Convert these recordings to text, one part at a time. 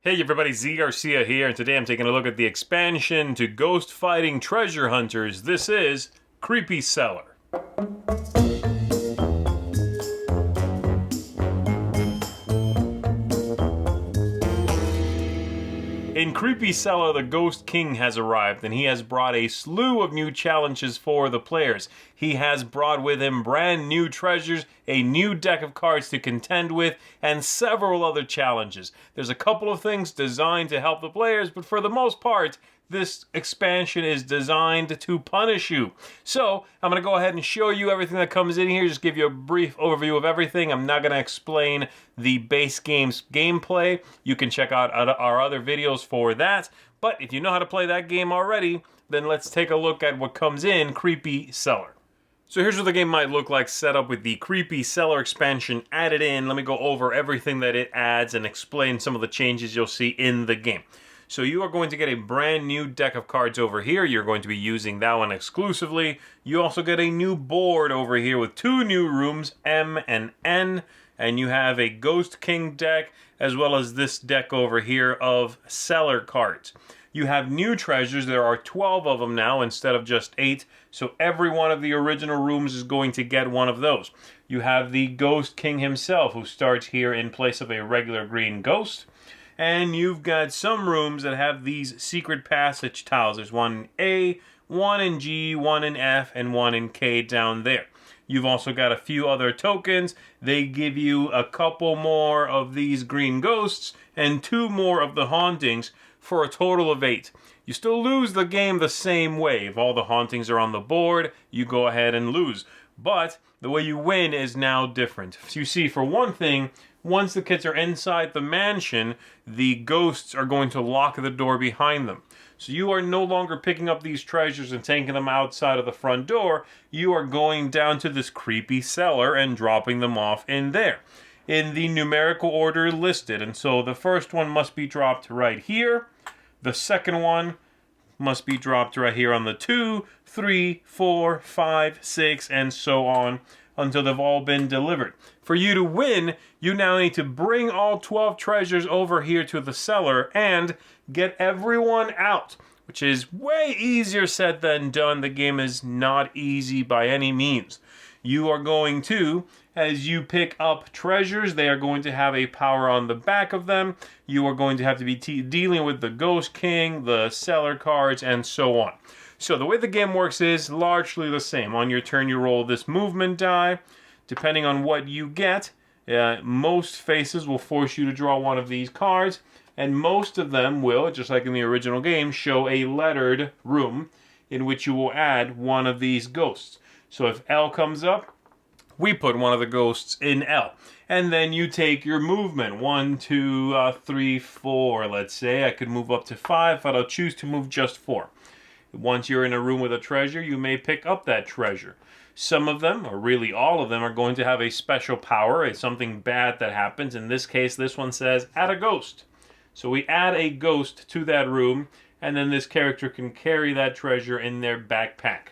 Hey everybody, Garcia here, and today I'm taking a look at the expansion to Ghost Fighting Treasure Hunters. This is Creepy Cellar. In Creepy Cellar, the Ghost King has arrived, and he has brought a slew of new challenges for the players. He has brought with him brand new treasures, a new deck of cards to contend with, and several other challenges. There's a couple of things designed to help the players, but for the most part, this expansion is designed to punish you. So, I'm going to go ahead and show you everything that comes in here, just give you a brief overview of everything. I'm not going to explain the base game's gameplay. You can check out our other videos for that. But if you know how to play that game already, then let's take a look at what comes in Creepy Cellar. So here's what the game might look like set up with the Creepy Cellar expansion added in. Let me go over everything that it adds and explain some of the changes you'll see in the game. So you are going to get a brand new deck of cards over here. You're going to be using that one exclusively. You also get a new board over here with two new rooms, M and N. And you have a Ghost King deck, as well as this deck over here of Cellar cards. You have new treasures. There are 12 of them now instead of just 8. So every one of the original rooms is going to get one of those. You have the Ghost King himself, who starts here in place of a regular green ghost. And you've got some rooms that have these secret passage tiles. There's one in A, one in G, one in F, and one in K down there. You've also got a few other tokens. They give you a couple more of these green ghosts and 2 more of the hauntings for a total of 8. You still lose the game the same way. If all the hauntings are on the board, you go ahead and lose. But the way you win is now different. You see, for one thing, once the kids are inside the mansion, the ghosts are going to lock the door behind them. So you are no longer picking up these treasures and taking them outside of the front door. You are going down to this creepy cellar and dropping them off in there, in the numerical order listed. And so the first one must be dropped right here. The second one must be dropped right here on the 2, 3, 4, 5, 6, and so on, until they've all been delivered. For you to win, you now need to bring all 12 treasures over here to the cellar and get everyone out, which is way easier said than done. The game is not easy by any means. You are going to, as you pick up treasures, they are going to have a power on the back of them. You are going to have to be dealing with the Ghost King, the Cellar cards, and so on. So the way the game works is largely the same. On your turn, you roll this movement die. Depending on what you get, most faces will force you to draw one of these cards, and most of them will, just like in the original game, show a lettered room in which you will add one of these ghosts. So if L comes up, we put one of the ghosts in L. And then you take your movement. 1, 2, 3, 4, let's say. I could move up to 5, but I'll choose to move just 4. Once you're in a room with a treasure, you may pick up that treasure. Some of them, or really all of them, are going to have a special power, it's something bad that happens. In this case, this one says, add a ghost. So we add a ghost to that room, and then this character can carry that treasure in their backpack.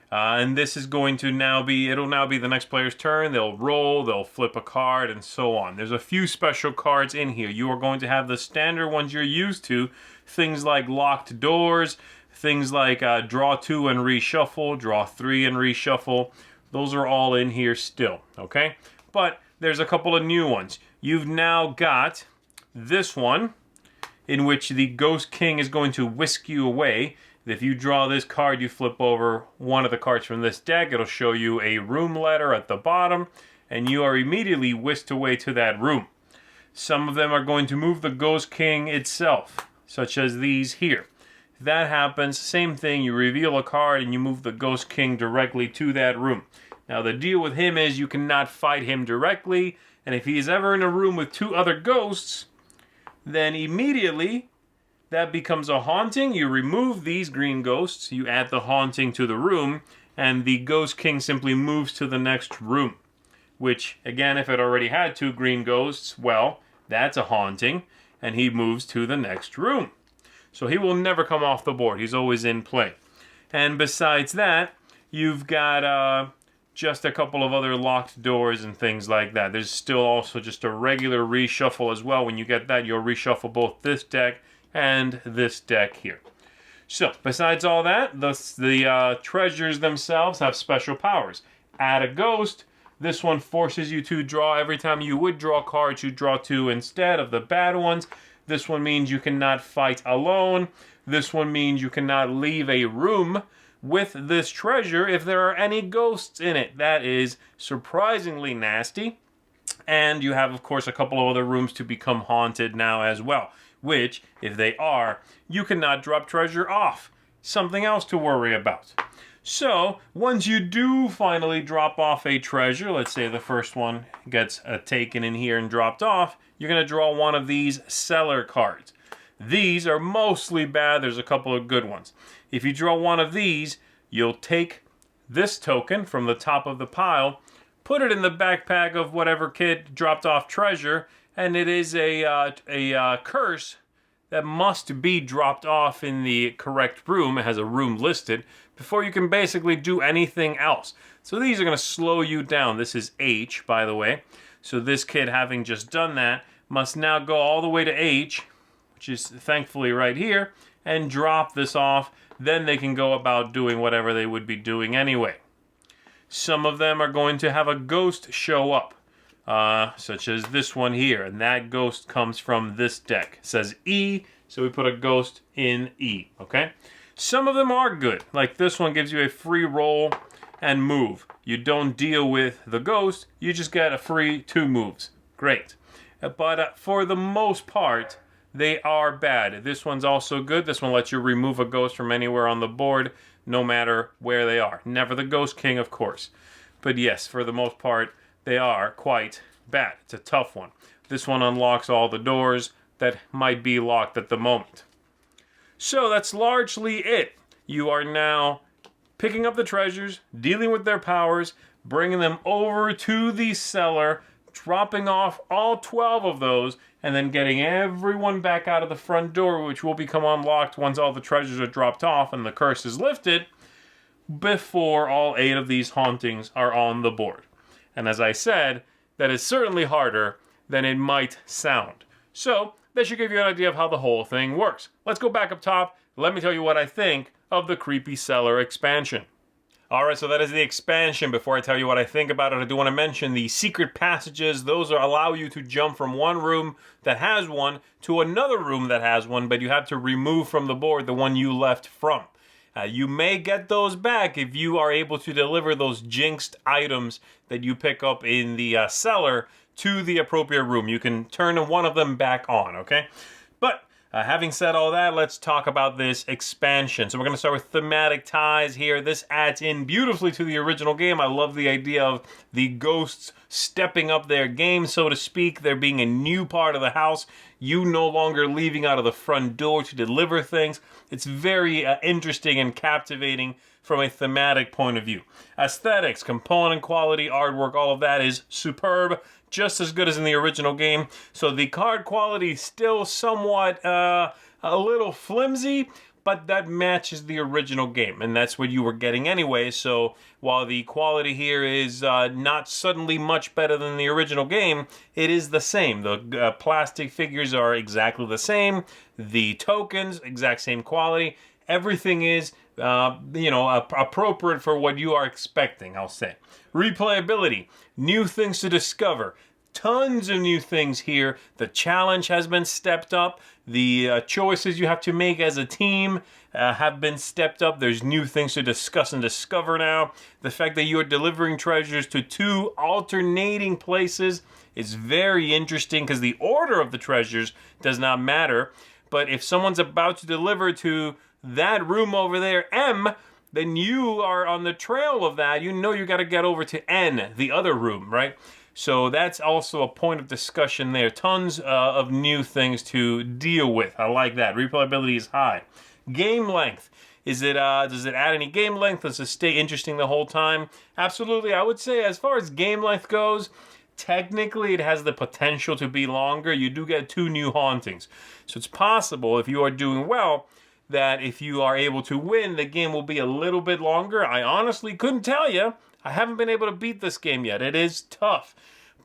And this is going to it'll now be the next player's turn. They'll roll, they'll flip a card, and so on. There's a few special cards in here. You are going to have the standard ones you're used to, things like locked doors, things like draw 2 and reshuffle, draw 3 and reshuffle. Those are all in here still, okay? But there's a couple of new ones. You've now got this one, in which the Ghost King is going to whisk you away. If you draw this card, you flip over one of the cards from this deck. It'll show you a room letter at the bottom, and you are immediately whisked away to that room. Some of them are going to move the Ghost King itself, such as these here. If that happens, same thing, you reveal a card and you move the Ghost King directly to that room. Now the deal with him is you cannot fight him directly, and if he is ever in a room with 2 other ghosts, then immediately that becomes a haunting. You remove these green ghosts, you add the haunting to the room, and the Ghost King simply moves to the next room. Which, again, if it already had 2 green ghosts, well, that's a haunting, and he moves to the next room. So he will never come off the board. He's always in play. And besides that, you've got just a couple of other locked doors and things like that. There's still also just a regular reshuffle as well. When you get that, you'll reshuffle both this deck and this deck here. So, besides all that, the treasures themselves have special powers. Add a ghost. This one forces you to draw. Every time you would draw cards, you draw 2 instead of the bad ones. This one means you cannot fight alone. This one means you cannot leave a room with this treasure if there are any ghosts in it. That is surprisingly nasty. And you have, of course, a couple of other rooms to become haunted now as well, which, if they are, you cannot drop treasure off. Something else to worry about. So, once you do finally drop off a treasure, let's say the first one gets taken in here and dropped off, you're going to draw one of these Cellar cards. These are mostly bad. There's a couple of good ones. If you draw one of these, you'll take this token from the top of the pile, put it in the backpack of whatever kid dropped off treasure, and it is a curse that must be dropped off in the correct room. It has a room listed before you can basically do anything else. So these are going to slow you down. This is H, by the way. So this kid, having just done that, must now go all the way to H, which is thankfully right here, and drop this off. Then they can go about doing whatever they would be doing anyway. Some of them are going to have a ghost show up, such as this one here, and that ghost comes from this deck. It says E, so we put a ghost in E, okay? Some of them are good, like this one gives you a free roll and move. You don't deal with the ghost, you just get a free 2 moves. Great. But for the most part, they are bad. This one's also good. This one lets you remove a ghost from anywhere on the board, no matter where they are. Never the Ghost King, of course. But yes, for the most part, they are quite bad. It's a tough one. This one unlocks all the doors that might be locked at the moment. So that's largely it. You are now picking up the treasures, dealing with their powers, bringing them over to the cellar, dropping off all 12 of those, and then getting everyone back out of the front door, which will become unlocked once all the treasures are dropped off and the curse is lifted, before all 8 of these hauntings are on the board. And as I said, that is certainly harder than it might sound. So, that should give you an idea of how the whole thing works. Let's go back up top. Let me tell you what I think of the Creepy Cellar expansion. Alright, so that is the expansion. Before I tell you what I think about it, I do want to mention the secret passages. Those allow you to jump from one room that has one to another room that has one, but you have to remove from the board the one you left from. You may get those back if you are able to deliver those jinxed items that you pick up in the cellar to the appropriate room. You can turn one of them back on, okay? But having said all that, let's talk about this expansion. So we're going to start with thematic ties here. This adds in beautifully to the original game. I love the idea of the ghosts stepping up their game, so to speak. There being a new part of the house. You no longer leaving out of the front door to deliver things. It's very interesting and captivating from a thematic point of view. Aesthetics, component quality, artwork, all of that is superb. Just as good as in the original game. So the card quality is still somewhat a little flimsy, but that matches the original game, and that's what you were getting anyway. So while the quality here is not suddenly much better than the original game, it is the same. The plastic figures are exactly the same. The tokens, exact same quality. Everything is, appropriate for what you are expecting, I'll say. Replayability, new things to discover. Tons of new things here. The challenge has been stepped up. The choices you have to make as a team have been stepped up. There's new things to discuss and discover now. The fact that you are delivering treasures to 2 alternating places is very interesting because the order of the treasures does not matter. But if someone's about to deliver to that room over there, M, then you are on the trail of that. You know you got to get over to N, the other room, right? So that's also a point of discussion there. Tons of new things to deal with. I like that. Replayability is high. Game length. Does it add any game length? Does it stay interesting the whole time? Absolutely. I would say as far as game length goes, technically it has the potential to be longer. You do get 2 new hauntings. So it's possible, if you are doing well, that if you are able to win, the game will be a little bit longer. I honestly couldn't tell you. I haven't been able to beat this game yet. It is tough.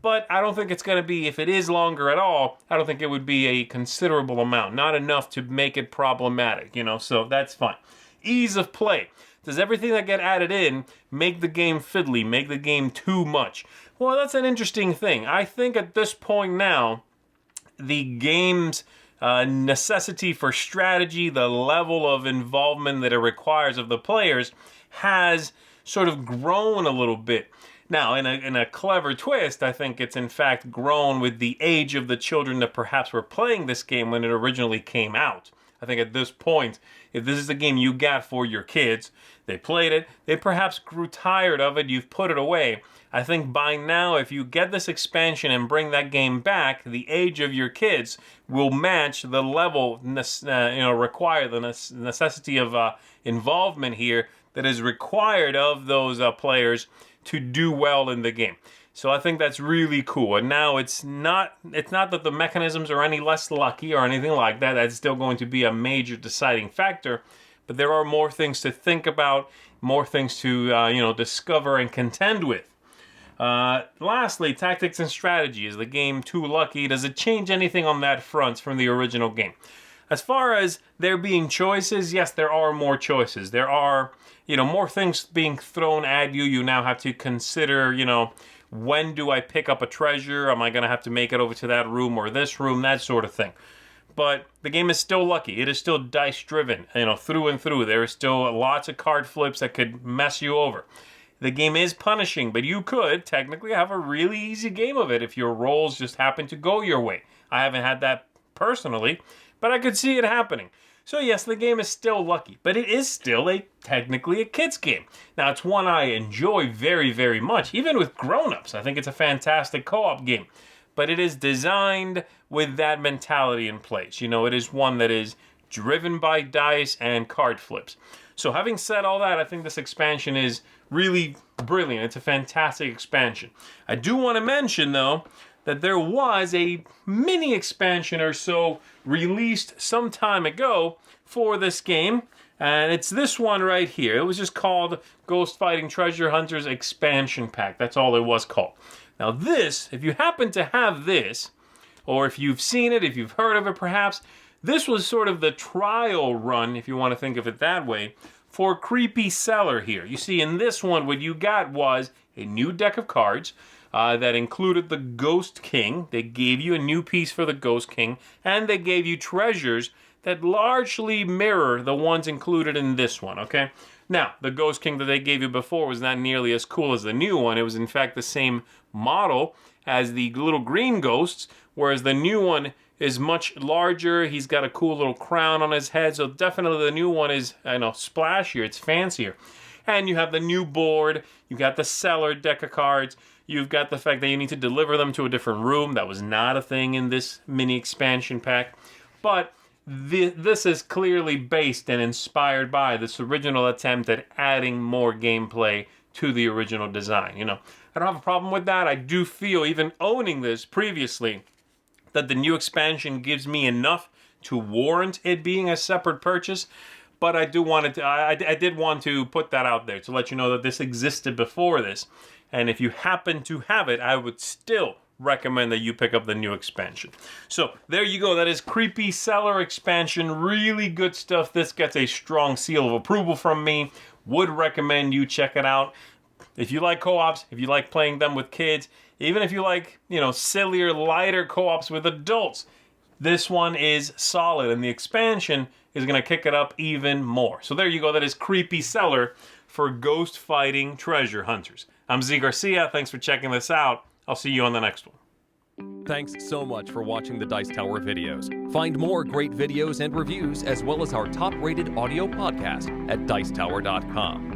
But I don't think it's going to be, if it is longer at all, I don't think it would be a considerable amount. Not enough to make it problematic, so that's fine. Ease of play. Does everything that get added in make the game fiddly, make the game too much? Well, that's an interesting thing. I think at this point now, the game's necessity for strategy, the level of involvement that it requires of the players, has sort of grown a little bit. Now, in a clever twist, I think it's in fact grown with the age of the children that perhaps were playing this game when it originally came out. I think at this point, if this is the game you got for your kids, they played it, they perhaps grew tired of it, you've put it away. I think by now, if you get this expansion and bring that game back, the age of your kids will match the level required, the necessity of involvement here that is required of those players to do well in the game. So I think that's really cool. And now it's not that the mechanisms are any less lucky or anything like that. That's still going to be a major deciding factor. But there are more things to think about, more things to discover and contend with. Lastly, tactics and strategy. Is the game too lucky? Does it change anything on that front from the original game? As far as there being choices, yes, there are more choices. There are, more things being thrown at you. You now have to consider, when do I pick up a treasure? Am I going to have to make it over to that room or this room? That sort of thing. But the game is still lucky. It is still dice-driven, through and through. There is still lots of card flips that could mess you over. The game is punishing, but you could technically have a really easy game of it if your rolls just happen to go your way. I haven't had that personally, but I could see it happening. So yes, the game is still lucky, but it is still technically a kid's game. Now, it's one I enjoy very, very much, even with grown-ups. I think it's a fantastic co-op game, but it is designed with that mentality in place. It is one that is driven by dice and card flips. So having said all that, I think this expansion is really brilliant. It's a fantastic expansion. I do want to mention, though, that there was a mini expansion or so released some time ago for this game, and it's this one right here. It was just called Ghost Fighting Treasure Hunters Expansion Pack. That's all it was called. Now this, if you happen to have this, or if you've seen it, if you've heard of it perhaps, this was sort of the trial run, if you want to think of it that way, for Creepy Cellar here. You see, in this one, what you got was a new deck of cards that included the Ghost King. They gave you a new piece for the Ghost King, and they gave you treasures that largely mirror the ones included in this one, okay? Now, the Ghost King that they gave you before was not nearly as cool as the new one. It was, in fact, the same model as the little green ghosts, whereas the new one is much larger. He's got a cool little crown on his head, so definitely the new one is, splashier. It's fancier. And you have the new board. You've got the Cellar deck of cards. You've got the fact that you need to deliver them to a different room. That was not a thing in this mini expansion pack. But this is clearly based and inspired by this original attempt at adding more gameplay to the original design. I don't have a problem with that. I do feel, even owning this previously, that the new expansion gives me enough to warrant it being a separate purchase. But I did want to put that out there to let you know that this existed before this. And if you happen to have it, I would still recommend that you pick up the new expansion. So there you go. That is Creepy Cellar expansion. Really good stuff. This gets a strong seal of approval from me. Would recommend you check it out. If you like co-ops, if you like playing them with kids, even if you like, sillier, lighter co-ops with adults, this one is solid, and the expansion is going to kick it up even more. So there you go. That is Creepy Cellar for Ghost Fighting Treasure Hunters. I'm Z Garcia. Thanks for checking this out. I'll see you on the next one. Thanks so much for watching the Dice Tower videos. Find more great videos and reviews, as well as our top-rated audio podcast at Dicetower.com.